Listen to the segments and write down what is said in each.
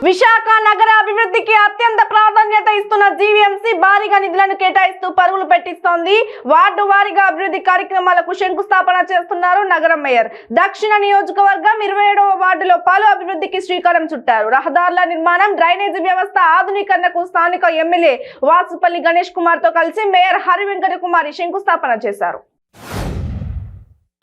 విశాఖ నగర అభివృద్ధికి అత్యంత ప్రాధాన్యత ఇస్తున్న జీవీఎంసీ భారీగా నిధులను కేటాయిస్తూ పరుగులు పెట్టిస్తోంది. వార్డు వారీగా అభివృద్ధి కార్యక్రమాలకు శంకుస్థాపన చేస్తున్నారు నగర మేయర్. దక్షిణ నియోజకవర్గం 27వ వార్డులో పలు అభివృద్ధికి శ్రీకారం చుట్టారు. రహదారుల నిర్మాణం, డ్రైనేజీ వ్యవస్థ ఆధునీకరణకు స్థానిక ఎమ్మెల్యే వాసుపల్లి గణేష్ కుమార్ తో కలిసి మేయర్ హరి వెంకట కుమారి శంకుస్థాపన చేశారు.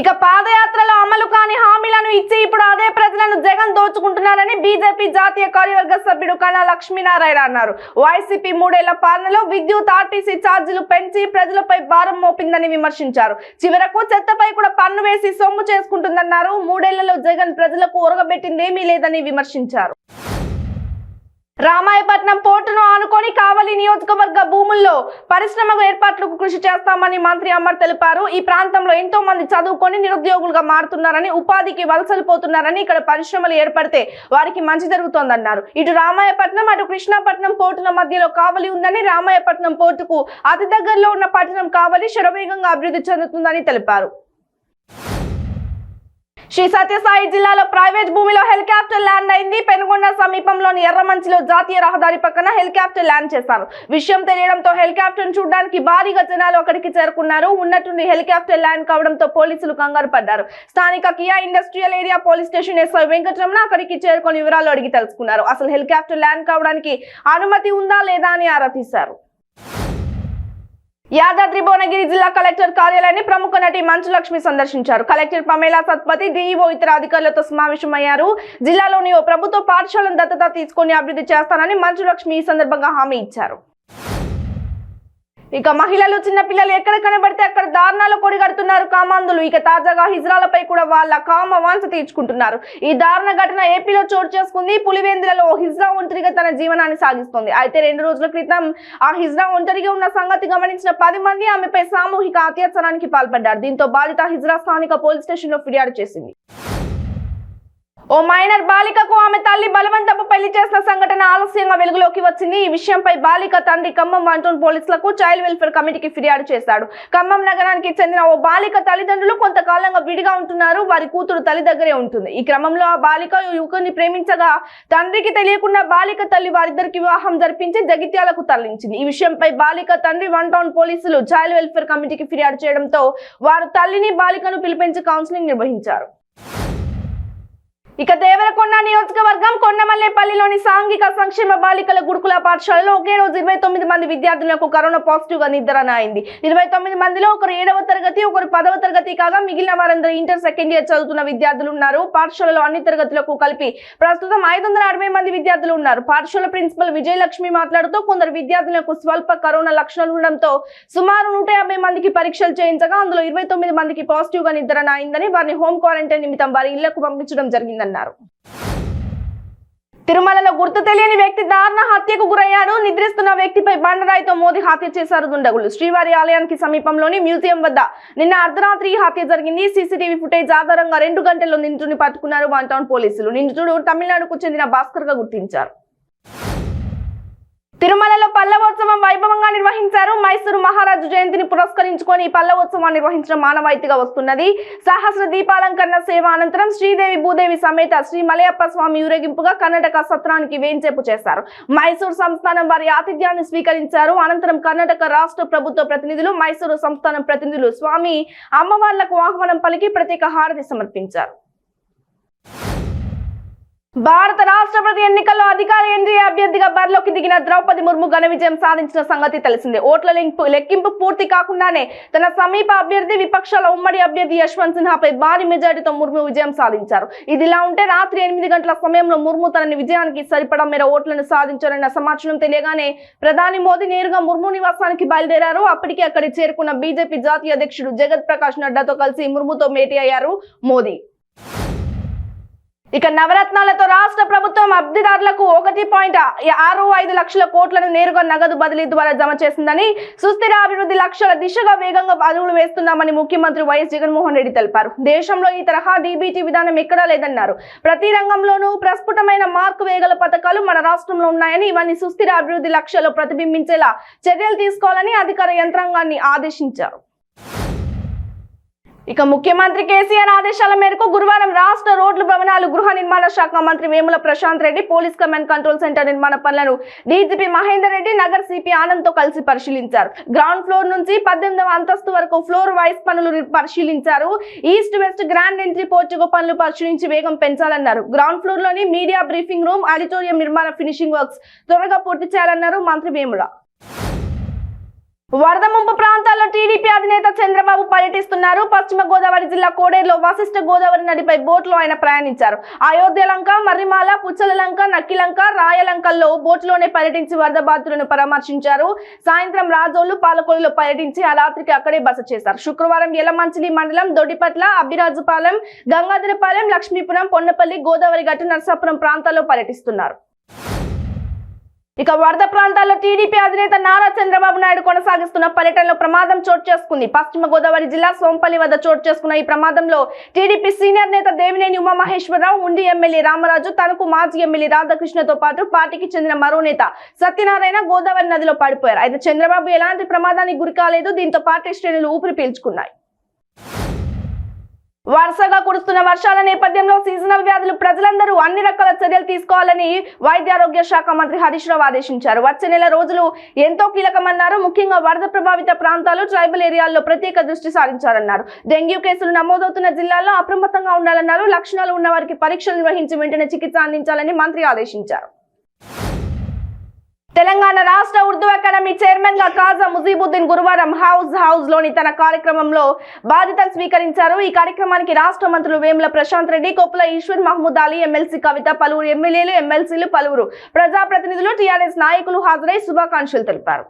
ఇక పాదయాత్రలో అమలు కాని హామీలను ఇచ్చి ఇప్పుడు అదే ప్రజలను జగన్ దోచుకుంటున్నారని బీజేపీ జాతీయ కార్యవర్గ సభ్యుడు కన్నా లక్ష్మీనారాయణ అన్నారు. వైసీపీ 3 ఏళ్ల పాలనలో విద్యుత్, ఆర్టీసీ ఛార్జీలు పెంచి ప్రజలపై భారం మోపిందని విమర్శించారు. చివరకు చెత్తపై కూడా పన్ను వేసి సొమ్ము చేసుకుంటుందన్నారు. 3 ఏళ్లలో జగన్ ప్రజలకు ఒరగబెట్టిందేమీ లేదని విమర్శించారు. రామాయపట్నం పోర్టును ఆనుకొని కావలి నియోజకవర్గ భూముల్లో పరిశ్రమ ఏర్పాట్లకు కృషి చేస్తామని మంత్రి అమర్ తెలిపారు. ఈ ప్రాంతంలో ఎంతో మంది చదువుకొని నిరుద్యోగులుగా మారుతున్నారని, ఉపాధికి వలసలు పోతున్నారని, ఇక్కడ పరిశ్రమలు ఏర్పడితే వారికి మంచి జరుగుతోందన్నారు. ఇటు రామాయపట్నం, అటు కృష్ణాపట్నం పోర్టుల మధ్యలో కావలి ఉందని, రామాయపట్నం పోర్టుకు అతి దగ్గరలో ఉన్న పట్టణం కావలి శరవేగంగా అభివృద్ధి చెందుతుందని తెలిపారు. శ్రీ సత్యసాయి జిల్లాలో ప్రైవేట్ భూమిలో హెలికాప్టర్ ల్యాండ్ అయింది. పెనుగొండ సమీపంలోని ఎర్రమంచిలో జాతీయ రహదారి పక్కన హెలికాప్టర్ ల్యాండ్ చేశారు. విషయం తెలియడంతో హెలికాప్టర్ చూడడానికి భారీగా జనాలు అక్కడికి చేరుకున్నారు. ఉన్నట్టుండి హెలికాప్టర్ ల్యాండ్ కావడంతో పోలీసులు కంగారు పడ్డారు. స్థానిక Kia industrial area police station SI Venkataramana అక్కడికి చేరుకొని వివరాలు అడిగి తెలుసుకున్నారు. అసలు హెలికాప్టర్ ల్యాండ్ కావడానికి అనుమతి ఉందా లేదా అని ఆరా తీశారు. యాదాద్రి భువనగిరి జిల్లా కలెక్టర్ కార్యాలయాన్ని ప్రముఖ నటి మంచు లక్ష్మి సందర్శించారు. కలెక్టర్ పమేలా సత్పతి, డీఈఓ ఇతర అధికారులతో సమావేశమయ్యారు. జిల్లాలోని ఓ ప్రభుత్వ పాఠశాలను దత్తత తీసుకొని అభివృద్ధి చేస్తానని మంచు లక్ష్మి ఈ సందర్భంగా హామీ ఇచ్చారు. ఇక మహిళలు, చిన్న పిల్లలు ఎక్కడ కనబడితే అక్కడ దారుణాలు కొడిగడుతున్నారు కామాంధులు. ఇక తాజాగా హిజ్రాలపై కూడా వాళ్ళ కామ వాంఛ తీర్చుకుంటున్నారు. ఈ దారుణ ఘటన ఏపీలో చోటు చేసుకుంది. పులివెందులలో హిజ్రా ఒంటరిగా తన జీవనాన్ని సాగిస్తోంది. అయితే 2 రోజుల క్రితం ఆ హిజ్రా ఒంటరిగా ఉన్న సంగతి గమనించిన 10 మంది ఆమెపై సామూహిక అత్యాచారానికి పాల్పడ్డారు. దీంతో బాధిత హిజ్రా స్థానిక పోలీస్ స్టేషన్ లో ఫిర్యాదు చేసింది. ఓ మైనర్ బాలికకు ఆమె తల్లి బలవంతపు పెళ్లి చేసిన సంఘటన ఆలస్యంగా వెలుగులోకి వచ్చింది. ఈ విషయంపై బాలిక తండ్రి ఖమ్మం 1 టౌన్ పోలీసులకు చైల్డ్ వెల్ఫేర్ కమిటీకి ఫిర్యాదు చేశాడు. ఖమ్మం నగరానికి చెందిన ఓ బాలిక తల్లిదండ్రులు కొంతకాలంగా విడిగా ఉంటున్నారు. వారి కూతురు తల్లి దగ్గరే ఉంటుంది. ఈ క్రమంలో ఆ బాలిక యువకుని ప్రేమించగా తండ్రికి తెలియకుండా బాలిక తల్లి వారిద్దరికి వివాహం జరిపించి జగిత్యాలకు తరలించింది. ఈ విషయంపై బాలిక తండ్రి 1 టౌన్ పోలీసులు చైల్డ్ వెల్ఫేర్ కమిటీకి ఫిర్యాదు చేయడంతో వారు తల్లిని, బాలికను పిలిపించి కౌన్సిలింగ్ నిర్వహించారు. ఇక దేవరకొండ నియోజకవర్గం కొండమల్లేపల్లిలోని సాంఘిక సంక్షేమ బాలికల గురుకుల పాఠశాలలో ఒకే రోజు 29 మంది విద్యార్థులకు కరోనా పాజిటివ్ గా నిర్ధారణ అయింది. 29 మందిలో ఒకరు 7వ తరగతి, ఒకరు 10వ తరగతి కాగా మిగిలిన వారందరూ ఇంటర్ సెకండ్ ఇయర్ చదువుతున్న విద్యార్థులు ఉన్నారు. పాఠశాలలో అన్ని తరగతులకు కలిపి ప్రస్తుతం 560 మంది విద్యార్థులు ఉన్నారు. పాఠశాల ప్రిన్సిపల్ విజయలక్ష్మి మాట్లాడుతూ కొందరు విద్యార్థులకు స్వల్ప కరోనా లక్షణాలు ఉండడంతో సుమారు 150 మందికి పరీక్షలు చేయించగా అందులో 29 మందికి పాజిటివ్ గా నిర్ధారణ అయిందని, వారిని హోమ్ క్వారంటైన్ నిమిత్తం వారి ఇళ్లకు పంపించడం జరిగింది. తిరుమలలో గుర్తు తెలియని వ్యక్తి దారుణ హత్యకు గురయ్యాడు. నిద్రిస్తున్న వ్యక్తిపై బండరాయితో మోదీ హత్య చేశారు దుండగులు. శ్రీవారి ఆలయానికి సమీపంలోని మ్యూజియం వద్ద నిన్న అర్ధరాత్రి హత్య జరిగింది. సీసీటీవీ ఫుటేజ్ ఆధారంగా 2 గంటల్లో నిందితుడిని పట్టుకున్నారు 1 టౌన్ పోలీసులు. నిందితుడు తమిళనాడుకు చెందిన భాస్కర్ గా గుర్తించారు. తిరుమలలో పల్లవోత్సవం వైభవంగా నిర్వహించారు. మైసూరు మహారాజు జయంతిని పురస్కరించుకొని ఈ పల్లవోత్సవాన్ని నిర్వహించడం మానవాయితీగా వస్తున్నది. సహస్ర దీపాలంకరణ సేవ అనంతరం శ్రీదేవి భూదేవి సమేత శ్రీ మలయప్ప స్వామి ఊరేగింపుగా కర్ణాటక సత్రానికి వేంచేపు చేశారు. మైసూరు సంస్థానం వారి ఆతిథ్యాన్ని స్వీకరించారు. అనంతరం కర్ణాటక రాష్ట్ర ప్రభుత్వ ప్రతినిధులు, మైసూరు సంస్థానం ప్రతినిధులు స్వామి అమ్మవార్లకు ఆహ్వానం పలికి ప్రత్యేక హారతి సమర్పించారు. భారత రాష్ట్రపతి ఎన్నికల్లో అధికార ఎన్డీఏ అభ్యర్థిగా బరిలోకి దిగిన ద్రౌపది ముర్ము ఘన విజయం సాధించిన సంగతి తెలిసిందే. ఓట్ల లెక్కింపు పూర్తి కాకుండానే తన సమీప అభ్యర్థి, విపక్షాల ఉమ్మడి అభ్యర్థి యశ్వంత్ సిన్హాపై భారీ మెజారిటీతో ముర్ము విజయం సాధించారు. ఇదిలా ఉంటే రాత్రి 8 గంటల సమయంలో ముర్ము తన విజయానికి సరిపడా మేర ఓట్లను సాధించారన్న సమాచారం తెలియగానే ప్రధాని మోదీ నేరుగా ముర్ము నివాసానికి బయలుదేరారు. అప్పటికే అక్కడికి చేరుకున్న బీజేపీ జాతీయ అధ్యక్షుడు జగత్ ప్రకాష్ నడ్డాతో కలిసి ముర్ముతో భేటీ అయ్యారు మోదీ. ఇక నవరత్నాలతో రాష్ట్ర ప్రభుత్వం అబ్దిదారులకు 1.65 లక్షల కోట్లను నేరుగా నగదు బదిలీ ద్వారా జమ చేసిందని, సుస్థిర అభివృద్ధి లక్ష్యాల దిశగా వేగంగా అడుగులు వేస్తున్నామని ముఖ్యమంత్రి వైఎస్ జగన్మోహన్ రెడ్డి తెలిపారు. దేశంలో ఈ తరహా డీబీటీ విధానం ఎక్కడా లేదన్నారు. ప్రతి రంగంలోనూ ప్రస్ఫుటమైన మార్కు వేగల పథకాలు మన రాష్ట్రంలో ఉన్నాయని, ఇవన్నీ సుస్థిర అభివృద్ధి లక్ష్యాలు ప్రతిబింబించేలా చర్యలు తీసుకోవాలని అధికార యంత్రాంగాన్ని ఆదేశించారు. ఇక ముఖ్యమంత్రి కేసీఆర్ ఆదేశాల మేరకు గురువారం రాష్ట్ర రోడ్లు భవనాలు గృహ నిర్మాణ శాఖ మంత్రి Vemula Prashanth Reddy police command control centre నిర్మాణ పనులను డీజీపీ మహేందర్ రెడ్డి నగర్ సిపి ఆనంద్ తో కలిసి పరిశీలించారు. గ్రౌండ్ ఫ్లోర్ నుంచి 18వ అంతస్తు వరకు ఫ్లోర్ వైస్ పనులు పరిశీలించారు. ఈస్ట్ వెస్ట్ గ్రాండ్ ఎంట్రీ పోర్చుగో పనులు పరిశీలించి వేగం పెంచాలన్నారు. గ్రౌండ్ ఫ్లోర్ లోని మీడియా బ్రీఫింగ్ రూమ్, ఆడిటోరియం నిర్మాణ ఫినిషింగ్ వర్క్స్ త్వరగా పూర్తి చేయాలన్నారు మంత్రి వేముల. వరద ముంపు ప్రాంతాల్లో టీడీపీ అధినేత చంద్రబాబు పర్యటిస్తున్నారు. పశ్చిమ గోదావరి జిల్లా కోడేరులో వశిష్ఠ గోదావరి నదిపై బోట్లో ఆయన ప్రయాణించారు. అయోధ్యలంక, మర్రిమాల, పుచ్చలలంక, నక్కిలంక, రాయలంకల్లో బోట్లోనే పర్యటించి వరద బాధితులను పరామర్శించారు. సాయంత్రం రాజోలు, పాలకొల్లులో పర్యటించి ఆ రాత్రికి అక్కడే బస చేశారు. శుక్రవారం యలమంచిలి మండలం దొడ్డిపట్ల, అబ్బిరాజుపాలెం, గంగాధరపాలెం, లక్ష్మీపురం, పొన్నపల్లి, గోదావరి గట్టు, నరసాపురం ప్రాంతాల్లో పర్యటిస్తున్నారు. ఇక వరద ప్రాంతాల్లో టీడీపీ అధినేత నారా చంద్రబాబు నాయుడు కొనసాగిస్తున్న పర్యటనలో ప్రమాదం చోటు చేసుకుంది. పశ్చిమ గోదావరి జిల్లా సోంపల్లి వద్ద చోటు చేసుకున్న ఈ ప్రమాదంలో టీడీపీ సీనియర్ నేత దేవినేని ఉమామహేశ్వరరావు, ఉండి ఎమ్మెల్యే రామరాజు, తనకు మాజీ ఎమ్మెల్యే రాధాకృష్ణతో పాటు పార్టీకి చెందిన మరో నేత సత్యనారాయణ గోదావరి నదిలో పడిపోయారు. అయితే చంద్రబాబు ఎలాంటి ప్రమాదానికి గురి కాలేదు. దీంతో పార్టీ శ్రేణులు ఊపిరి పీల్చుకున్నాయి. వరుసగా కురుస్తున్న వర్షాల నేపథ్యంలో సీజనల్ వ్యాధులు ప్రజలందరూ అన్ని రకాల చర్యలు తీసుకోవాలని వైద్యారోగ్య శాఖ మంత్రి హరీష్ రావు ఆదేశించారు. వచ్చే నెల రోజులు ఎంతో కీలకమన్నారు. ముఖ్యంగా వరద ప్రభావిత ప్రాంతాలు, ట్రైబల్ ఏరియాల్లో ప్రత్యేక దృష్టి సారించాలన్నారు. డెంగ్యూ కేసులు నమోదవుతున్న జిల్లాల్లో అప్రమత్తంగా ఉండాలన్నారు. లక్షణాలు ఉన్న వారికి పరీక్షలు నిర్వహించి వెంటనే చికిత్స అందించాలని మంత్రి ఆదేశించారు. తెలంగాణ రాష్ట్ర ఉర్దూ అకాడమీ చైర్మన్ గా కాజా ముజీబుద్దీన్ గురువారం హౌస్ లోని తన కార్యక్రమంలో బాధ్యతలు స్వీకరించారు. ఈ కార్యక్రమానికి రాష్ట్ర మంత్రులు వేముల ప్రశాంత్ రెడ్డి, కొప్పుల ఈశ్వర్, మహమూద్ అలీ, ఎమ్మెల్సీ కవిత, పలువురు ఎమ్మెల్యేలు, ఎమ్మెల్సీలు, పలువురు ప్రజాప్రతినిధులు, టీఆర్ఎస్ నాయకులు హాజరై శుభాకాంక్షలు తెలిపారు.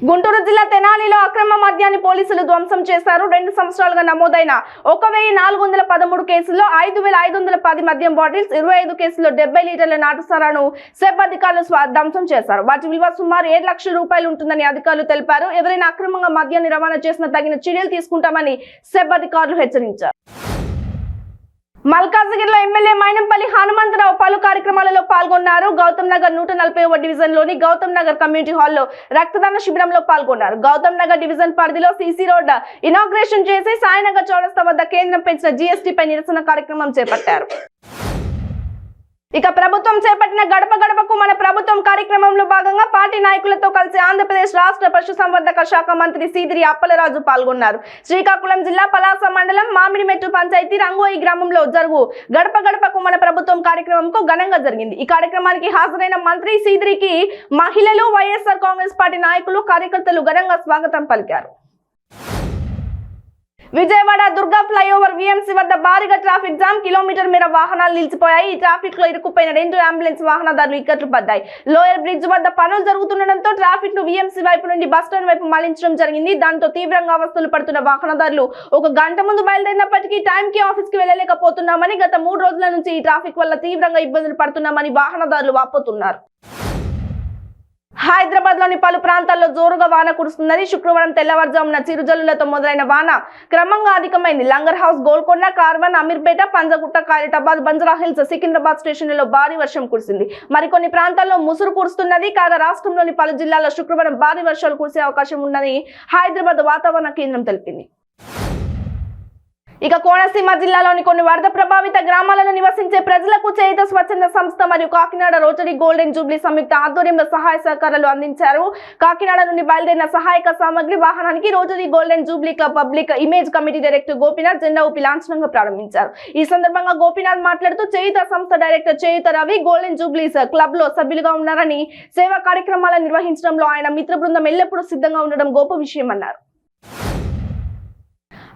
గుంటూరు జిల్లా తెనాలిలో అక్రమ మద్యాన్ని పోలీసులు ధ్వంసం చేశారు. 2 సంవత్సరాలుగా నమోదైన 1413 కేసుల్లో 5510 మద్యం బాటిల్స్, 25 కేసుల్లో 70 లీటర్ల నాటుసారాను సెబ్ అధికారులు ధ్వంసం చేశారు. వాటి విలువ సుమారు 7 లక్షల రూపాయలు ఉంటుందని అధికారులు తెలిపారు. ఎవరైనా అక్రమంగా మద్యాన్ని రవాణా చేసిన తగిన చర్యలు తీసుకుంటామని సెబ్ అధికారులు హెచ్చరించారు. మల్కాజ్గిరిలో ఎమ్మెల్యే మైనంపల్లి హనుమంతరావు పలు కార్యక్రమాలలో పాల్గొన్నారు. గౌతమ్ నగర్ 140వ డివిజన్ లోని గౌతమ్ నగర్ కమ్యూనిటీ హాల్లో రక్తదాన శిబిరంలో పాల్గొన్నారు. గౌతమ్ నగర్ డివిజన్ పరిధిలో సీసీ రోడ్ ఇనాగ్రేషన్ చేసి సాయినగర్ చౌరస్తా వద్ద కేంద్రం పెంచిన జీఎస్టీపై నిరసన కార్యక్రమం చేపట్టారు. ఇక ప్రభుత్వం చేపట్టిన గడప గడపకు మన ప్రభుత్వం కార్యక్రమంలో భాగంగా పార్టీ నాయకులతో కలిసి ఆంధ్రప్రదేశ్ రాష్ట్ర పశుసంవర్ధక శాఖ మంత్రి సీదిరి అప్పలరాజు పాల్గొన్నారు. శ్రీకాకుళం జిల్లా పలాస మండలం మామిడిమెట్టు పంచాయతీ రంగోయి గ్రామంలో జరుగు గడప గడపకు మన ప్రభుత్వం కార్యక్రమంకు ఘనంగా జరిగింది. ఈ కార్యక్రమానికి హాజరైన మంత్రి సీదిరికి మహిళలు, వైఎస్ఆర్ కాంగ్రెస్ పార్టీ నాయకులు, కార్యకర్తలు ఘనంగా స్వాగతం పలికారు. విజయవాడ దుర్గా ఫ్లైఓవర్ విఎంసీ వద్ద భారీగా ట్రాఫిక్ జామ్, కిలోమీటర్ మేర వాహనాలు నిలిచిపోయాయి. ఈ ట్రాఫిక్ లో ఇరుక్కుపోయిన 2 అంబులెన్స్ వాహనదారులు ఇక్కట్లు పడ్డాయి. లోయర్ బ్రిడ్జ్ వద్ద పనులు జరుగుతుండటంతో ట్రాఫిక్ ను విఎంసీ వైపు నుండి బస్టాండ్ వైపు మళ్లించడం జరిగింది. దాంతో తీవ్రంగా అవస్థలు పడుతున్న వాహనదారులు 1 గంట ముందు బయలుదేరినప్పటికీ టైంకి ఆఫీస్ కి వెళ్లలేకపోతున్నామని, గత 3 రోజుల నుంచి ఈ ట్రాఫిక్ వల్ల తీవ్రంగా ఇబ్బందులు పడుతున్నామని వాహనదారులు వాపోతున్నారు. హైదరాబాద్ లోని పలు ప్రాంతాల్లో జోరుగా వాన కురుస్తున్నది. శుక్రవారం తెల్లవారుజామున చిరుజల్లులతో మొదలైన వాన క్రమంగా అధికమైంది. లంగర్ హౌస్, గోల్కొండ, కార్వన్, అమీర్పేట, పంజగుట్ట, ఖైరతాబాద్, బంజారాహిల్స్, సికింద్రాబాద్ స్టేషన్లలో భారీ వర్షం కురిసింది. మరికొన్ని ప్రాంతాల్లో ముసురు కురుస్తున్నది. కాగా రాష్ట్రంలోని పలు జిల్లాల్లో శుక్రవారం భారీ వర్షాలు కురిసే అవకాశం ఉందని హైదరాబాద్ వాతావరణ కేంద్రం తెలిపింది. ఇక కోనసీమ జిల్లాలోని కొన్ని వరద ప్రభావిత గ్రామాలను నివసించే ప్రజలకు చేయుత స్వచ్ఛంద సంస్థ మరియు కాకినాడ రోటరీ గోల్డెన్ జూబ్లీ సంయుక్త ఆధ్వర్యంలో సహాయ సహకారాలు అందించారు. కాకినాడ నుండి బయలుదేరిన సహాయక సామగ్రి వాహనానికి rotary golden Jubilee club public image committee director Gopinath జెండా ఊపి లాంఛనంగా ప్రారంభించారు. ఈ సందర్భంగా గోపీనాథ్ మాట్లాడుతూ చేయుత సంస్థ డైరెక్టర్ చేయుత రవి గోల్డెన్ జూబ్లీస్ క్లబ్ లో సభ్యులుగా ఉన్నారని, సేవా కార్యక్రమాలను నిర్వహించడంలో ఆయన మిత్ర బృందం ఎల్లప్పుడూ సిద్ధంగా ఉండడం గొప్ప విషయమన్నారు.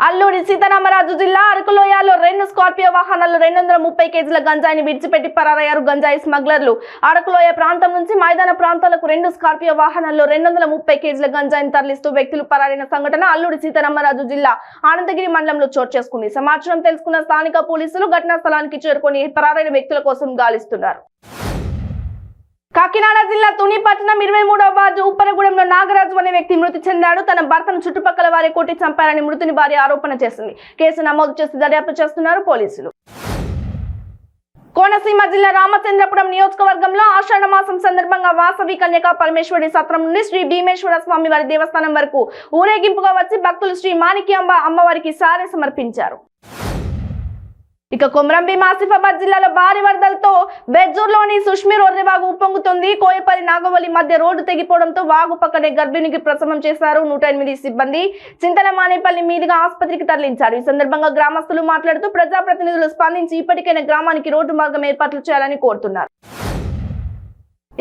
అల్లూరి సీతారామరాజు జిల్లా అరకులోయలో 2 స్కార్పియో వాహనాల్లో 230 కేజీల గంజాయిని విడిచిపెట్టి పరారయ్యారు గంజాయి స్మగ్లర్లు. అరకులోయ ప్రాంతం నుంచి మైదాన ప్రాంతాలకు 2 స్కార్పియో వాహనాల్లో 230 కేజీల గంజాయిని తరలిస్తూ వ్యక్తులు పరారైన సంఘటన అల్లూరి సీతారామరాజు జిల్లా ఆనందగిరి మండలంలో చోటు చేసుకుంది. సమాచారం తెలుసుకున్న స్థానిక పోలీసులు ఘటనా స్థలానికి చేరుకొని పరారైన వ్యక్తుల కోసం గాలిస్తున్నారు. కాకినాడ జిల్లా తుని పట్టణం 23వ వార్డు ఉప్పరగూడెంలో నాగరాజు అనే వ్యక్తి మృతి చెందాడు. తన భర్తను చుట్టుపక్కల వారే కొట్టి చంపారని మృతుని భార్య ఆరోపణ చేసింది. కేసు నమోదు చేసి దర్యాప్తు చేస్తున్నారు పోలీసులు. కోనసీమ కోనసీమ జిల్లా రామచంద్రపురం నియోజకవర్గంలో ఆషాఢ మాసం సందర్భంగా వాసవి కన్యకా పరమేశ్వరి సత్రం నుండి శ్రీ భీమేశ్వర స్వామి వారి దేవస్థానం వరకు ఊరేగింపుగా వచ్చి భక్తులు శ్రీ మాణిక్యాంబ అమ్మవారికి సారె సమర్పించారు. ఇక కొమరంభీం ఆసిఫాబాద్ జిల్లాలో భారీ వరదలతో బెజ్జూర్లోని సుష్మీర్ ఒర్రెవాగు ఉప్పొంగుతుంది. కోయపల్లి నాగవల్లి మధ్య రోడ్డు తెగిపోవడంతో వాగు పక్కనే గర్భిణికి ప్రసవం చేశారు. 108 సిబ్బంది చింతలమానేపల్లి మీదుగా ఆసుపత్రికి తరలించారు. ఈ సందర్భంగా గ్రామస్తులు మాట్లాడుతూ ప్రజాప్రతినిధులు స్పందించి ఇప్పటికైనా గ్రామానికి రోడ్డు మార్గం ఏర్పాట్లు చేయాలని కోరుతున్నారు.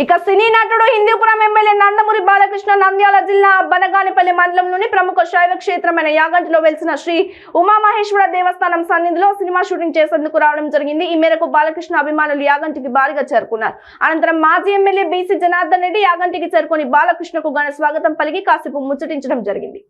ఇక సినీ నటుడు హిందూపురం ఎమ్మెల్యే నందమూరి బాలకృష్ణ నంద్యాల జిల్లా బనగానిపల్లి మండలంలోని ప్రముఖ శైవ క్షేత్రమైన యాగంటిలో వెలిసిన శ్రీ ఉమామహేశ్వర దేవస్థానం సన్నిధిలో సినిమా షూటింగ్ చేసేందుకు రావడం జరిగింది. ఈ మేరకు బాలకృష్ణ అభిమానులు యాగంటికి భారీగా చేరుకున్నారు. అనంతరం మాజీ ఎమ్మెల్యే బీసీ జనార్దన్ రెడ్డి యాగంటికి చేరుకొని బాలకృష్ణకు ఘన స్వాగతం పలికి కాసేపు ముచ్చటించడం జరిగింది.